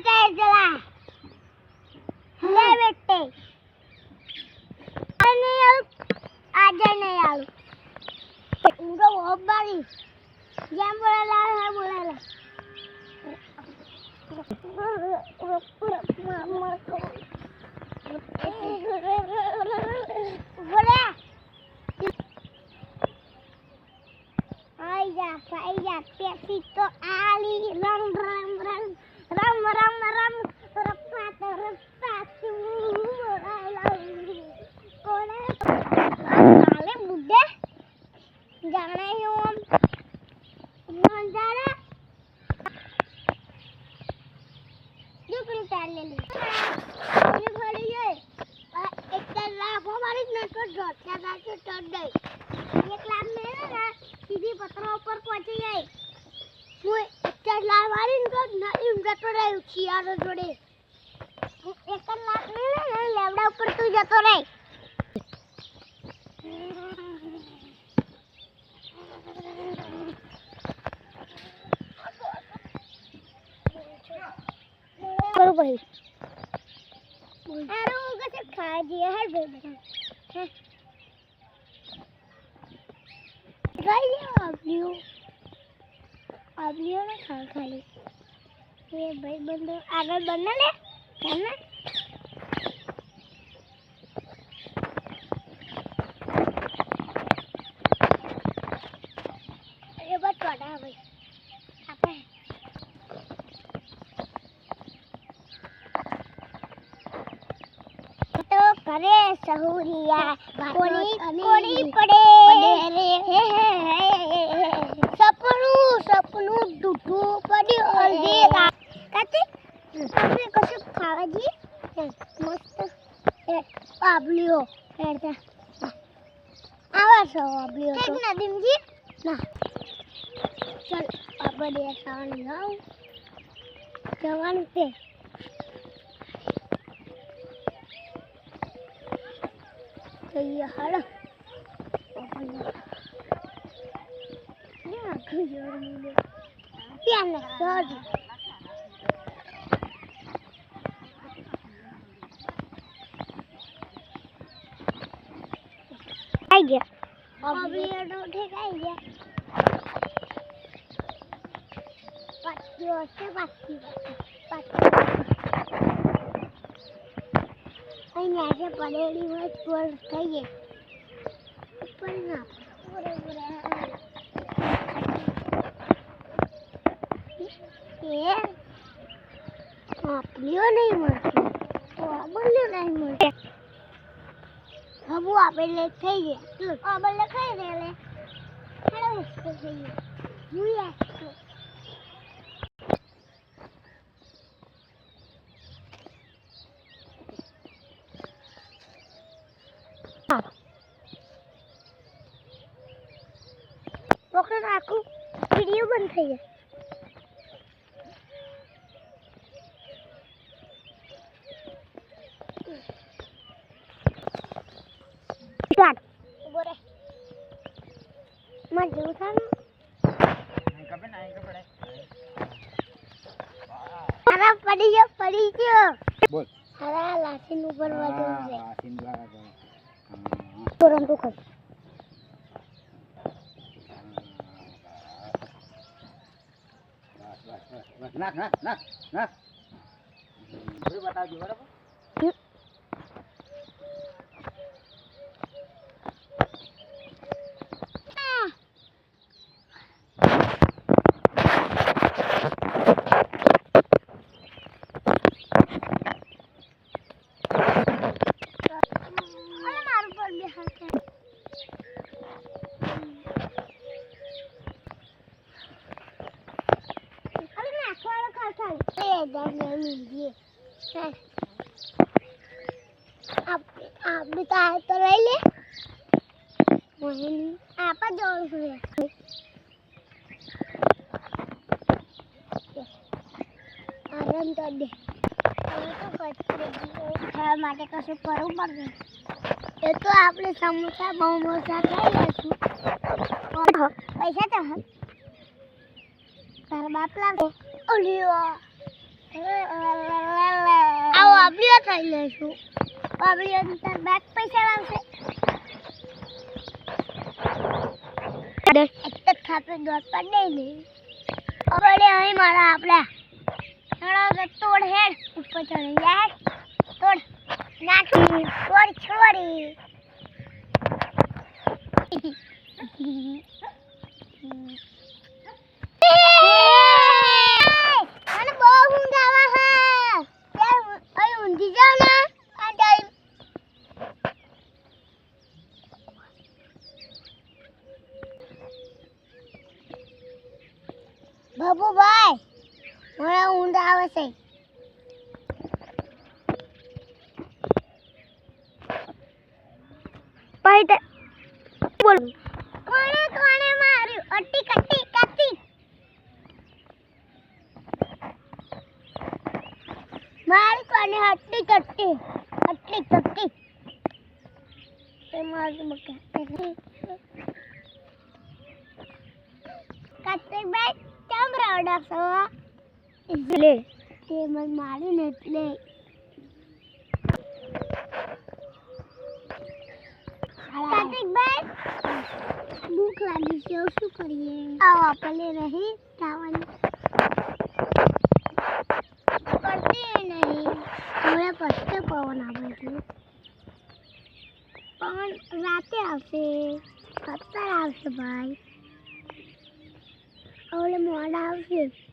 tyre चला ले बेटे नहीं आज नहीं आलू उनको बहुत बारी जैम बोला है बोला बोले आइजा पेसितो आली रम रम रम रम रम रम रप्पा रप्पा तू कोने साले बुड्ढे जाने ही हम मन जा रहा जो कोई टाइम ले ये बड़ी है एक लाभ हमारी नटो जोड़ता था तो टट गई एक लाभ में ना सीधी पत्थरों ऊपर पहुंची गई वो एक लाभ वाली इनका तो रहे खियार जोड़े एक लाभ में ना लेवड़ा ऊपर तू जातो रहे करो भाई अरे वो कैसे खा दिया है बेटा गाइस आबलियो ना खा खाली ये भाई बंदो आगे बनना ले करना ये बात छोटा है भाई apa तो करे सहूरिया कोनी कोनी पड़े सपनू टूटू पड़ी अलगेरा कहते हमने कुछ खावा जी मस्त आबलियो ऐसा आवाज हो आबलियो तो ना दिन जी ना चल अब दे सावन जाओ जवान पे तो ये हालो या खजूर मिले पियान सॉरी आ गया अब ये उठे आ गया पत्तियों से पत्ती ऐसे पड़ेली मत बोल चाहिए ऊपर ना पूरे ये आपलियो नहीं मरती तो आपलियो नहीं मरती अब वो आप ले चाहिए अब ले खाई दे ले हेलो इसको चाहिए ये पकड़ आकू वीडियो बन रही है स्टार्ट बोले मत जो था कब ना पड़े अरे पड़ी क्यों बोल अरे लासिन ऊपर वाले से लासिन लगा तुरंत रुक ना फिर बता दो बराबर आप बताए तो ले ले वही आप जोड़ से आराम तो दे तो खावा માટે કશું કરવું પડશે એ તો આપણે સમોસા મોમોસા ખાઈ લેશું પૈસા તો તારા બાપ લાવે ઓલિયો આવો આપલીઓ થઈ લેશું આપલીઓ તાર બેગ પૈસા લાવશે એક તો ખાપે દોત પર નહીં લે અબડે અહીં મારા આપડા નળા તોડ હેડ ઉપર ચડી યાર તોડ નાખી તોડ છોડી મને બહુ ઊંઘ આવે છે યાર અહીં ઊંઘી જાવ ને આ ટાઈમ બાબુભાઈ મને ઊંઘ આવે છે પાઈતે બોલ કોણે કોણે માર્યું અટ્ટી કટ્ટી કટ્ટી મારી કોને અટ્ટી કટ્ટી અટ્ટી કટ્ટી તે મારું બકા કટ્ટી બેટ કેમ રવડા છો એટલે તે મને માર્યું ને એટલે કાર્તિકભાઈ ભૂખ લાગી છે શું કરીએ આવો આપણે રહી ખાવાની પડતી નહીં હવે પછી પવન આવે છે પવન રાતે આવશે અત્યારે આવશે ભાઈ હવે મોડા આવશે